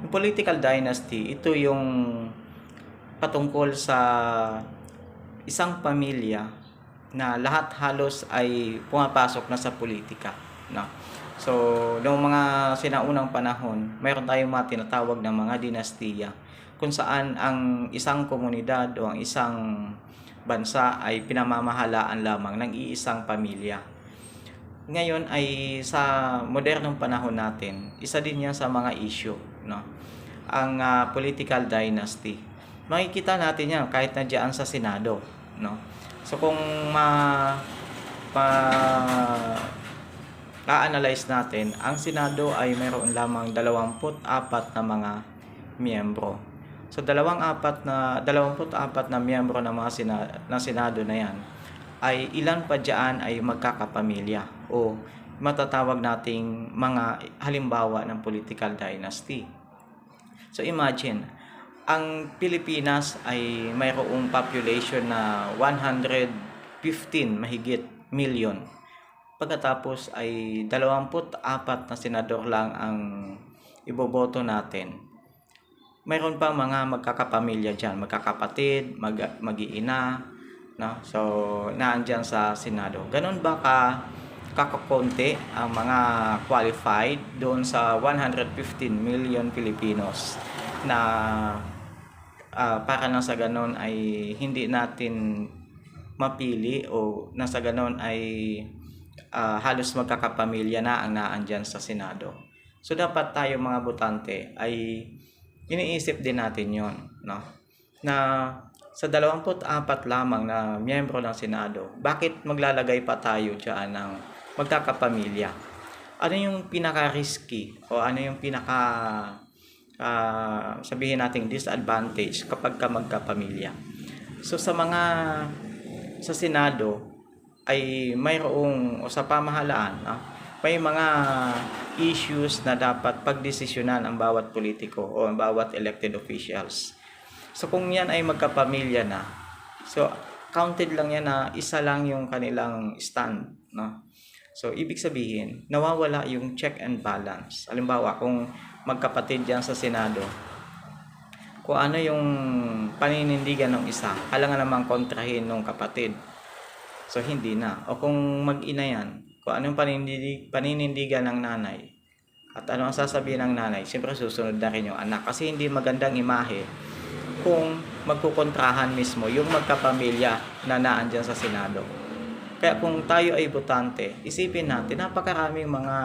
Yung political dynasty, ito yung patungkol sa isang pamilya na lahat halos ay pumapasok na sa politika, no? So, noong mga sinaunang panahon, mayroon tayong mga tinatawag na mga dinastiya kung saan ang isang komunidad o ang isang bansa ay pinamamahalaan lamang ng iisang pamilya. Ngayon ay sa modernong panahon natin, isa din yan sa mga issue, no? Ang political dynasty. Makikita natin yan kahit na diyan sa Senado, no? So kung a-analyze natin, ang Senado ay mayroon lamang 24 na mga miyembro. So 24 na miyembro ng mga ng Senado na yan ay ilan pa diyan ay magkakapamilya o matatawag nating mga halimbawa ng political dynasty. So imagine, ang Pilipinas ay mayroong population na 115 mahigit million. Pagkatapos ay 24 na senador lang ang iboboto natin. Mayroon pa mga magkakapamilya dyan, magkakapatid, mag-iina, no? So, naandyan sa Senado. Ganun ba kakakonti ang mga qualified doon sa 115 million Filipinos na para nang sa ganon ay hindi natin mapili o nasa ganon ay halos magkakapamilya na ang naandyan sa Senado. So, dapat tayo mga botante ay iniisip din natin yon, no? Na sa 24 lamang na miyembro ng Senado, bakit maglalagay pa tayo diyan ng magkakapamilya? Ano yung pinaka-risky o ano yung sabihin nating disadvantage kapag ka magkapamilya? So sa Senado ay mayroong o sa pamahalaan, may mga issues na dapat pagdesisyonan ang bawat politiko o ang bawat elected officials. So kung yan ay magkapamilya na, so counted lang yan na isa lang yung kanilang stand, no? So ibig sabihin, nawawala yung check and balance. Halimbawa, kung magkapatid yan sa Senado, kung ano yung paninindigan ng isa, alangan namang kontrahin ng kapatid. So hindi na. O kung mag-ina yan, kung anong paninindigan ng nanay at ano ang sasabihin ng nanay, siyempre susunod na rin yung anak. Kasi hindi magandang imahe kung magkukontrahan mismo yung magkapamilya na naandyan sa Senado. Kaya kung tayo ay botante, isipin natin, napakaraming mga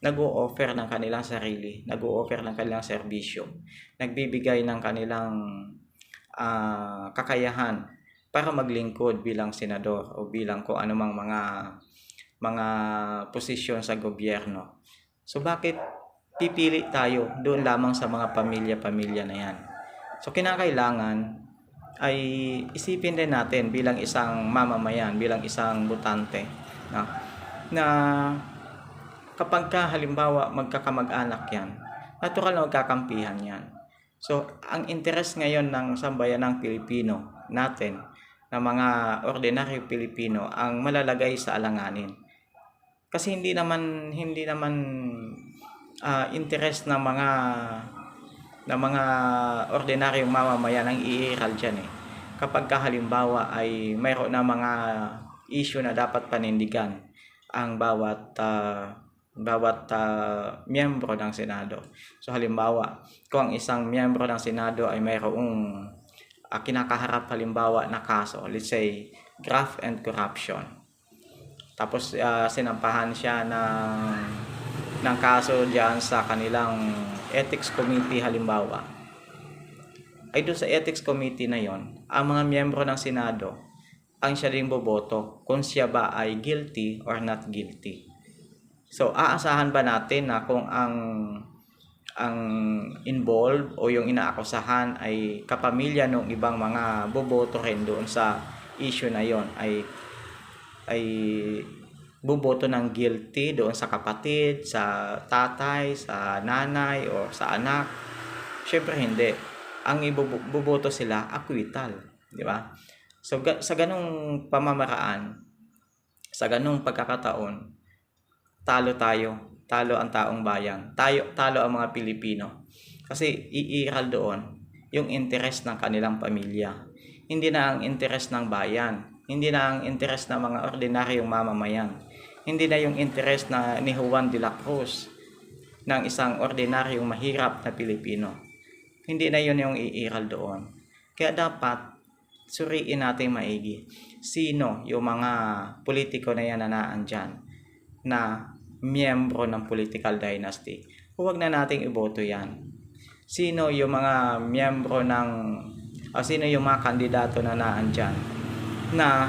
nag-o-offer ng kanilang sarili, nag-o-offer ng kanilang serbisyo, nagbibigay ng kanilang kakayahan para maglingkod bilang senador o bilang kung anumang mga posisyon sa gobyerno. So bakit pipili tayo doon lamang sa mga pamilya-pamilya na yan? So kinakailangan ay isipin din natin bilang isang mamamayan, bilang isang botante, na kapag halimbawa magkakamag-anak yan, natural na magkakampihan yan. So ang interest ngayon ng sambayanang Pilipino natin, na mga ordinaryo Pilipino ang malalagay sa alanganin. Kasi hindi naman interest ng mga ordinaryong mamamayan ang iiral dyan eh. Kapag halimbawa ay mayroon na mga issue na dapat panindigan ang bawat miyembro ng Senado. So halimbawa, kung ang isang miyembro ng Senado ay mayroong kinakaharap halimbawa na kaso, let's say graft and corruption, tapos sinampahan siya ng kaso diyan sa kanilang ethics committee halimbawa, ay doon sa ethics committee na yon, ang mga miyembro ng Senado ang siya ring boboto kung siya ba ay guilty or not guilty. So aasahan ba natin na kung ang involved o yung inaakusahan ay kapamilya ng ibang mga boboto rin doon sa issue na yon, ay boboto ng guilty doon sa kapatid, sa tatay, sa nanay o sa anak? Syempre hindi. Ang iboboto sila acquittal, di ba? So sa ganung pamamaraan, sa ganung pagkakataon, talo tayo talo ang taong bayan, talo ang mga Pilipino. Kasi iiral doon yung interest ng kanilang pamilya. Hindi na ang interest ng bayan, hindi na ang interest ng mga ordinaryong mamamayan, hindi na yung interest na ni Juan de la Cruz ng isang ordinaryong mahirap na Pilipino. Hindi na yun yung iiral doon. Kaya dapat suriin natin maigi sino yung mga politiko na yan na naandyan na miyembro ng political dynasty. Huwag na nating iboto yan. Sino yung mga miyembro ng sino yung mga kandidato na naandyan na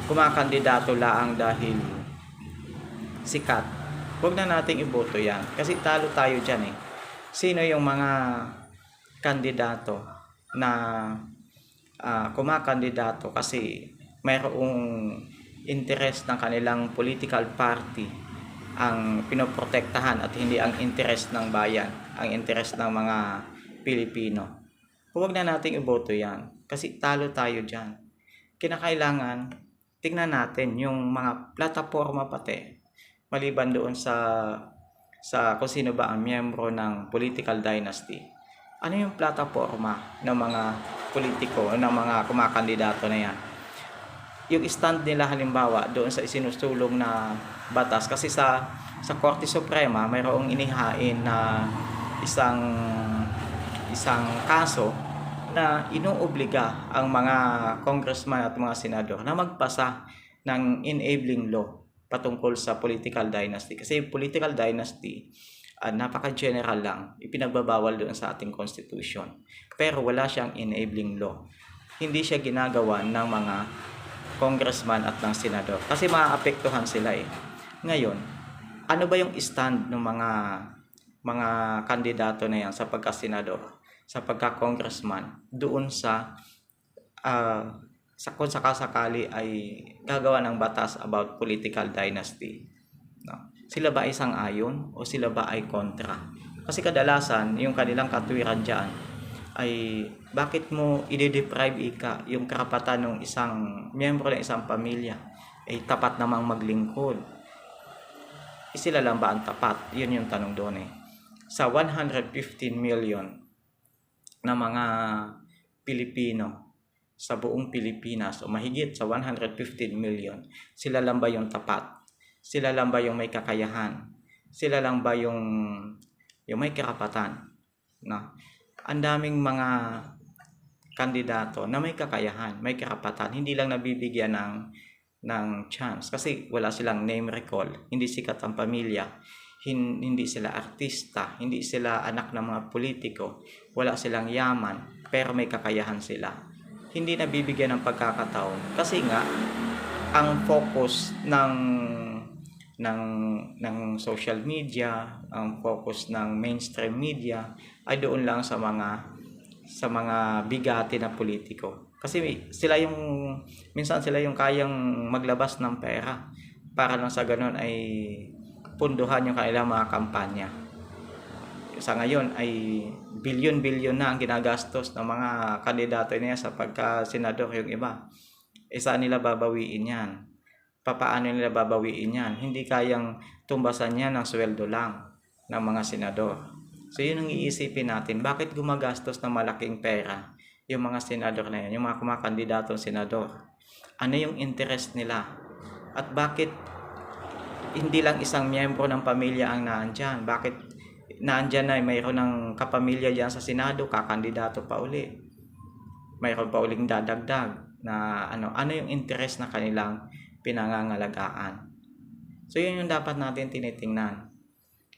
kumakandidato laang dahil sikat. Huwag na nating iboto yan kasi talo tayo dyan eh. Sino yung mga kandidato na kumakandidato kasi mayroong interest ng kanilang political party ang pinoprotektahan at hindi ang interest ng bayan, ang interest ng mga Pilipino. Huwag na nating iboto yan kasi talo tayo dyan. Kinakailangan tingnan natin yung mga plataforma pati maliban doon sa kung sino ba ang miyembro ng political dynasty. Ano yung plataforma ng mga politiko, ng mga kumakandidato na yan? Yung stand nila halimbawa doon sa isinusulong na batas kasi sa Korte Suprema mayroong inihain na isang kaso na inuobliga ang mga congressman at mga senador na magpasa ng enabling law patungkol sa political dynasty. Kasi yung political dynasty napaka-general lang, ipinagbabawal doon sa ating constitution. Pero wala siyang enabling law. Hindi siya ginagawa ng mga congressman at ng senador kasi maaapektuhan sila eh. Ngayon, ano ba yung stand ng mga kandidato na yan sa pagka-senador, sa pagka-congressman doon sa kung sakasakali ay gagawa ng batas about political dynasty? No? Sila ba ay sang-ayon o sila ba ay kontra? Kasi kadalasan yung kanilang katwiran dyan ay bakit mo i-deprive yung karapatan ng isang miyembro ng isang pamilya ay tapat namang maglingkod. Sila lang ba ang tapat? Yun yung tanong doon eh. Sa 115 million na mga Pilipino sa buong Pilipinas o mahigit sa 115 million, sila lang ba yung tapat? Sila lang ba yung may kakayahan? Sila lang ba yung may karapatan? No? Ang daming mga kandidato na may kakayahan, may karapatan, hindi lang nabibigyan ng chance kasi wala silang name recall, hindi sikat ang pamilya, hindi sila artista, hindi sila anak ng mga politiko, wala silang yaman, pero may kakayahan sila. Hindi nabibigyan ng pagkakataon kasi nga ang focus ng social media, ang focus ng mainstream media ay doon lang sa mga bigati na politiko. Kasi minsan sila yung kayang maglabas ng pera para lang sa ganun ay punduhan yung kanilang mga kampanya. Sa ngayon ay bilyon-bilyon na ang ginagastos ng mga kandidato niya sa pagka-senador yung iba. Saan nila babawiin yan? Papaano nila babawiin yan? Hindi kayang tumbasan yan ng sweldo lang ng mga senador. So yun ang iisipin natin. Bakit gumagastos ng malaking pera yung mga senador na yan, yung mga kumakandidatong senador? Ano yung interest nila? At bakit hindi lang isang miyembro ng pamilya ang naandyan? Bakit naandyan na mayroon ng kapamilya dyan sa Senado, kakandidato pa uli? Mayroon pa uling dadagdag na ano yung interest na kanilang pinangangalagaan. So yun yung dapat natin tinitingnan.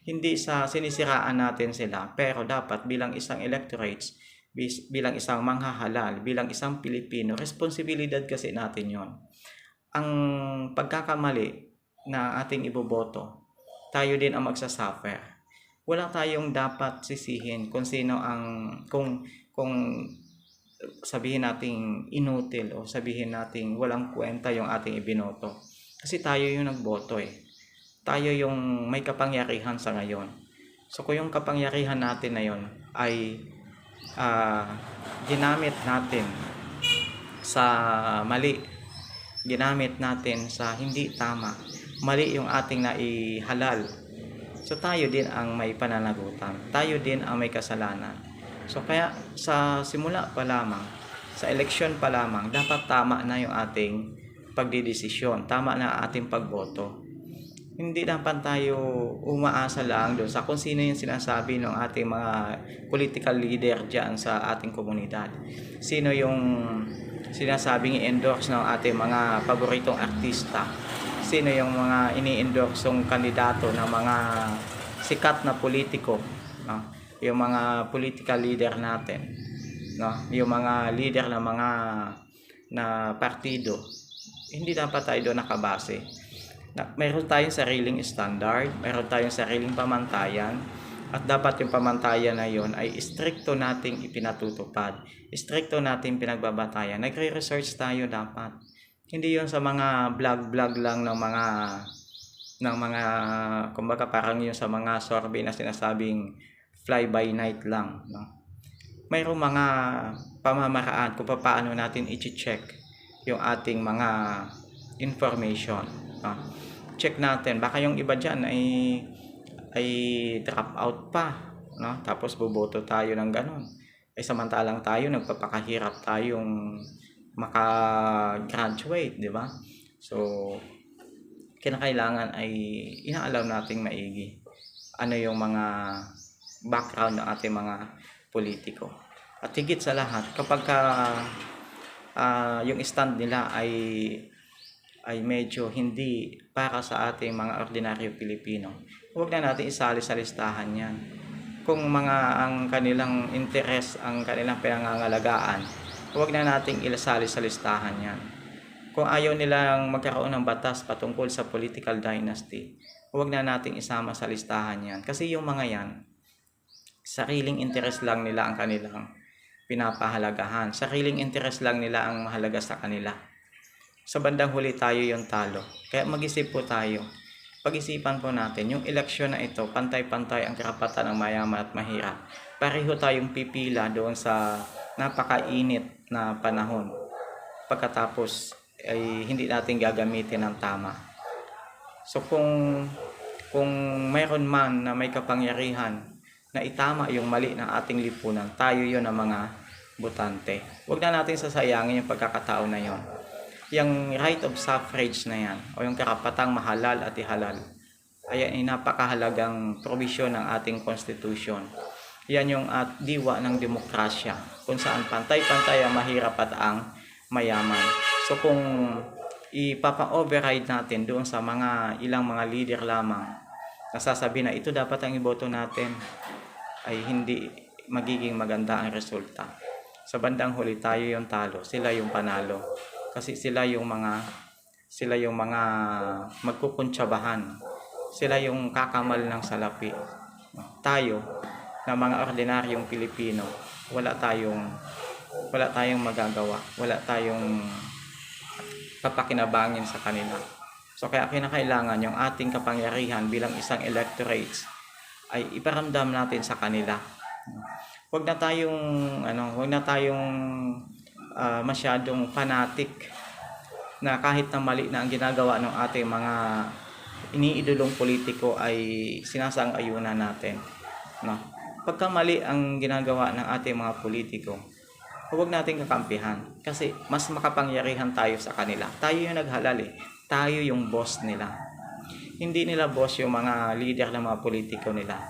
Hindi sa sinisiraan natin sila, pero dapat bilang isang electorates, bilang isang manghahalal, bilang isang Pilipino, responsibilidad kasi natin yon. Ang pagkakamali na ating iboboto, tayo din ang magsasuffer. Wala tayong dapat sisihin kung sino kung sabihin nating inutil o sabihin nating walang kwenta yung ating ibinoto. Kasi tayo yung nagboto eh. Tayo yung may kapangyarihan sa ngayon. So kung yung kapangyarihan natin na yun ay ginamit natin sa mali, ginamit natin sa hindi tama, mali yung ating naihalal So tayo din ang may pananagutan, tayo din ang may kasalanan. So kaya sa simula pa lamang, sa eleksyon pa lamang, dapat tama na yung ating pagdidesisyon, tama na ating pagboto. Hindi dapat tayo umaasa lang doon sa kung sino yung sinasabi ng ating mga political leader dyan sa ating komunidad. Sino yung sinasabing i-endorse ng ating mga paboritong artista. Sino yung mga ini-endorse yung kandidato ng mga sikat na politiko. No? Yung mga political leader natin. No? Yung mga leader ng mga na partido. Hindi dapat tayo doon nakabase. Mayroon tayong sariling standard, mayroon tayong sariling pamantayan, at dapat yung pamantayan na yon ay stricto nating ipinatutupad, stricto nating pinagbabatayan. Nagre-research tayo dapat. Hindi yon sa mga vlog lang ng mga kumbaga parang yung sa mga survey na sinasabing fly by night lang, no? Mayroong mga pamamaraan kung paano natin i-check yung ating mga information, no? Check natin, baka yung iba dyan ay drop out pa, no? Tapos boboto tayo ng ganun. Samantalang tayo nagpapakahirap tayong maka-graduate, di ba? So kinakailangan ay inaalam nating maigi ano yung mga background ng ating mga politiko. At higit sa lahat, kapag yung stand nila ay medyo hindi para sa ating mga ordinaryo Pilipino, huwag na natin isali sa listahan yan. Kung ang kanilang interes, ang kanilang pinangangalagaan, huwag na nating ilasali sa listahan yan. Kung ayaw nilang magkaroon ng batas patungkol sa political dynasty, huwag na nating isama sa listahan yan. Kasi yung mga yan, sariling interes lang nila ang kanilang pinapahalagahan. Sariling interes lang nila ang mahalaga sa kanila. Sa bandang huli tayo yung talo. Kaya mag-isip po tayo. Pag-isipan po natin, yung eleksyon na ito, pantay-pantay ang karapatan ng mayaman at mahirap. Pareho tayong pipila doon sa napakainit na panahon. Pagkatapos ay hindi natin gagamitin ng tama. So kung mayroon man na may kapangyarihan na itama yung mali ng ating lipunan, tayo yon ang mga botante. Huwag na natin sasayangin yung pagkakataon na yon. Yung right of suffrage na yan, o yung karapatang mahalal at ihalal, ay napakahalagang provision ng ating constitution. Yan yung diwa ng demokrasya, kung saan pantay-pantay ang mahirap at ang mayaman. So kung ipapa-override natin doon sa ilang mga leader lamang, nasasabi na ito dapat ang iboto natin, ay hindi magiging maganda ang resulta. Sa bandang huli tayo yung talo, sila yung panalo. Kasi sila yung mga magkukuntsabahan. Sila yung kakamal ng salapi. Tayo na mga ordinaryong Pilipino, wala tayong magagawa. Wala tayong papakinabangin sa kanila. So kaya kinakailangan yung ating kapangyarihan bilang isang electorates ay iparamdam natin sa kanila. Huwag na tayong masyadong fanatic na kahit na mali na ang ginagawa ng ating mga iniidolong politiko ay sinasang-ayunan natin, no? Pagka mali ang ginagawa ng ating mga politiko, huwag nating kakampihan kasi mas makapangyarihan tayo sa kanila. Tayo yung naghalal tayo yung boss nila. Hindi nila boss yung mga leader ng mga politiko nila.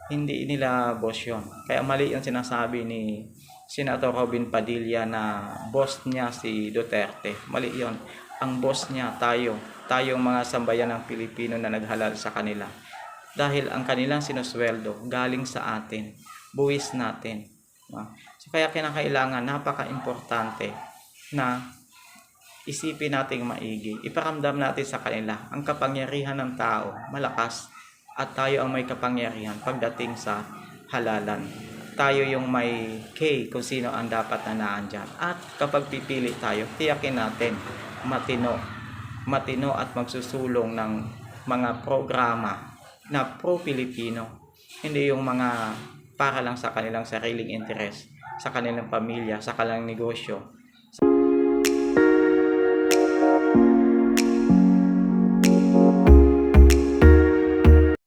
Hindi nila boss yun. Kaya mali yung sinasabi ni Senator Robin Padilla na boss niya si Duterte. Mali yun. Ang boss niya tayo. Tayong mga sambayan ng Pilipino na naghalal sa kanila. Dahil ang kanilang sinusweldo galing sa atin. Buwis natin. So kaya kinakailangan, napaka-importante na isipin nating maigi. Iparamdam natin sa kanila ang kapangyarihan ng tao, malakas, at tayo ang may kapangyarihan pagdating sa halalan. Tayo yung may K kung sino ang dapat na naandyan. At kapag pipili tayo, tiyakin natin matino at magsusulong ng mga programa na pro-Pilipino. Hindi yung mga para lang sa kanilang sariling interes, sa kanilang pamilya, sa kanilang negosyo,